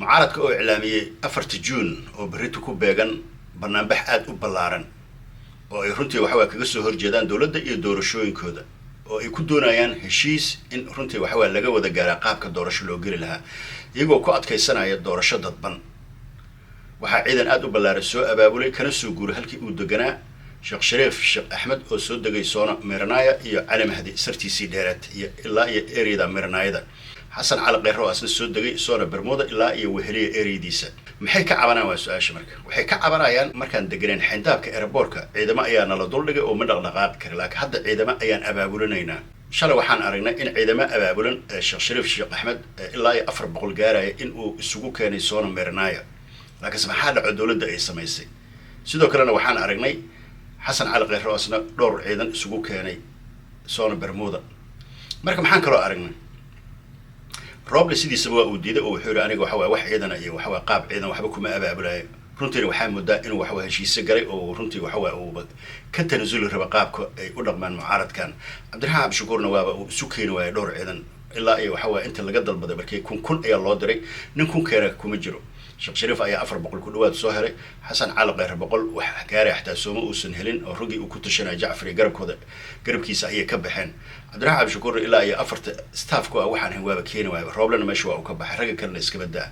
mucaaradka oo iclaamiyay 4 Juun oo berrito ku beegan barnaamij aad u ballaaran oo ay runtii waxa kaga soo horjeedaan dawladda iyo doorashooyinkooda oo ay ku doonayaan heshiis in runtii waxa laga wada gaaraa qaabka doorasho loo geli lahaa iyagoo ku adkaysanaya doorasho dadban waxa ciidan aad u ballaaran soo abaabulay kana soo guuray halkii uu deganaa Sheekh Shariif Sheekh Ahmed oo soo degay Soona Meernaya iyo Cali Mahdi sartiisii dheeraad iyo ilaa iyo ereyada Meernayada حسن على غيره أصلا سودجي صار برمودا إلا يوهلي إريديسا محي كعبنا وسؤال مركا وحي كعبنا يعني مركان دقرين حنتاب كإربوركا عندما أيان الله دولجي أو من الغاب كرلاك حتى عندما أيان أبابولنينا إن شاء الله وحن أرينا إن عندما أبابولن الشيخ شريف الشيخ أحمد إلا يأفر بقول جاري إنه السوق كان يصون ميرنايا لكن سبحان العدول ده يسميسي سيدو كلنا وحن أرينا حسن على غيره أصلا دور عيدا السوق كان يصون برمودا مركا محن كلو أرينا روبل سيدي سبوا وديده oo wuxuu aniga waxa wax ciidana iyo waxa qaab ciidan waxba kuma abaabulay runtii waxa muddo inuu waxa heshiis galay oo runtii waxa uu ka tanaasul raba qaabka ay u dhaqmaan mucaaradkan Cabdiraxmaan Shukuurna waaba uu isu keenay way dhowr ciidan ilaa ay waxa inta laga dalbaday markay kun ayaa loo diray nin kun keera kuma jiro Sheekh Shariif ayaa 400 ku dhawaad soo helay Xasan Cali Qeyr 100 wax gaaray xataa sooma uusan helin oo rugi uu ku tashanay Jaafar garabkiisa ayay ka baxeen Cabdiraxmaan Shukuur ilaa iyo 4 staff ku waxaan waaba keenay waaba Roblana meesha waa uu ka baxay raga kalena iska badaa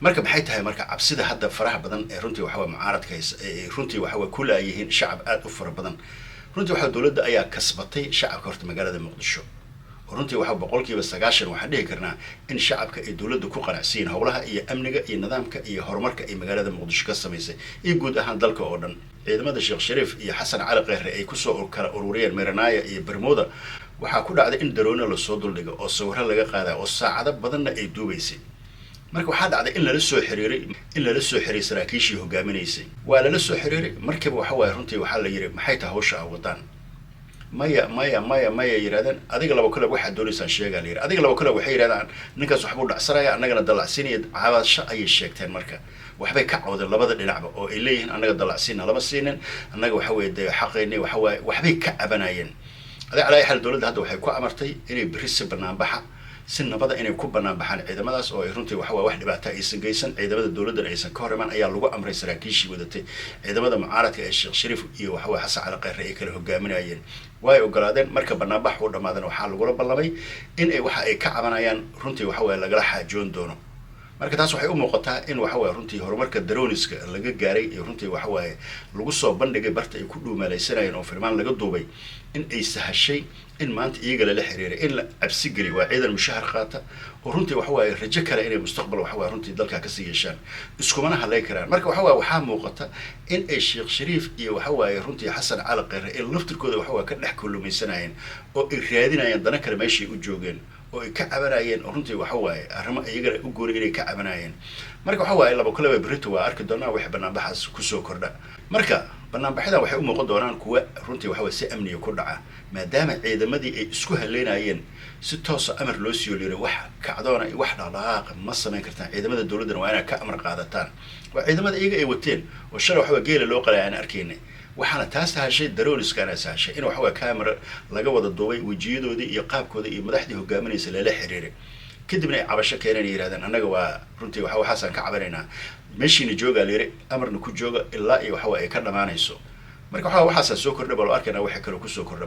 marka maxay tahay marka cabsida hadda faraha badan ee runtii waxa mucaaradka ee runtii waxa ku laayihiin shacab aad u fara badan runtii waxa dawladda ayaa kasbatay shacabka horta magaalada Muqdisho runtii waxa boqolkiiba 90 waxaan dhihi karnaa in shacabka ay dawladda ku qanacsiin howlaha iyo amniga iyo nidaamka iyo horumarka ay magaalada Muqdisho ka sameysay iyo guud ahaan dalka oo dhan ciidamada Sheekh Shariif iyo Xasan Cali Qeyr ay ku soo kala ururiyeen Meernaya iyo Bermuda waxa ku dhacday in daroona la soo duldhigo oo sawir laga qaaday oo saacado badanna ay duubaysay marka waxa dhacday in la soo xiriiray saraakiishii hogaaminaysay waa la soo xiriiray markiiba waxa runtii waxa la yiri maxay tahay hawsha wadaan maya yiraahdeen adiga laba kale waxa doonaysan sheegaa la yiri adiga laba kale waxay yiraahdaan ninkaas waxba u dhacsanaya annagana dalacsiinaya caabasho ay sheegteen marka waxbay ka cawdeen labada dhinacba oo ay leeyihiin annaga dalacsiina lama siinin annaga waxa weeye xaqeynay waxbay ka cabanayeen هذا على حال الدولة هذا وحيكون أمرتي إني بريس بنامبحة سن بدأ إني كوب بنامبحان إذا ما داس أو يرنتي وحوا واحد بعتها يسن جيسن إذا بدأ الدولة ده يسن كهرمان أي لغة أمر سراكيشي ودتي إذا بدأ معارض الشيخ شريف وحوا حس على قير رأيك له جامين أيين واي وقرادين مركب بنامبح وده ماذا وحال ولا بالله إن أي وحا أي كعبان أيان رنتي وحوا لقلها جون دونه marka taas waxay u muuqataa in waxa runtii horumarka droniska laga gaaray iyo runtii waxa lagu soo bandhigay barta ay ku dhuumalaysanayeen oo filmaan laga duubay in ay sahashay in maanta iyaga la xiriiray in la absi gali waa ciidan mushahar qaata oo runtii waxa rajo kale inay mustaqbal waxa runtii dalka ka sii yeeshaan iskumana halay karaan marka waxa muuqata in ay Sheekh Shariif iyo waxa runtii Xasan Cali Qeyr ee laftirkooda waxa ka dhex kulmaysanayeen oo ay raadinayeen dana kale meeshii u joogeen oo ay ka cabanayeen runtii waxa arrimo iyaga u gooray inay ka cabanayeen marka waxa laba kale Brito waa arki doonaa wax banaanbaxaas ku soo kordha marka banaanbaxada waxay u muuqan doonaan kuwa runtii waxa si amniga ku dhaca maadaama ciidamadii ay isku haleynayeen si toos amar loo soo leeyahay wax kacdoona wax dhaqdhaqaaq ma sameyn kartaan ciidamada dawladda waa inay ka amar qaadataan waa ciidamada iyaga ay wateen oo shalay waxa geela loo qalay aan arkaynay waxaana taas taashay darooniskana saashay in waxa kaamira laga wada duubay wajiyadoodii iyo qaabkooda iyo madaxdii hogaaminaysa la xiriiray kadibna ay cabasho keeneen yiraahdaan annaga waa runtii waxaan ka cabanaynaa meeshii jooga leeyahay amarna ku jooga ilaa iyo waxa ay ka dhamaanayso marka waxa soo kordhay bal arkana waxa kale ku soo kordhay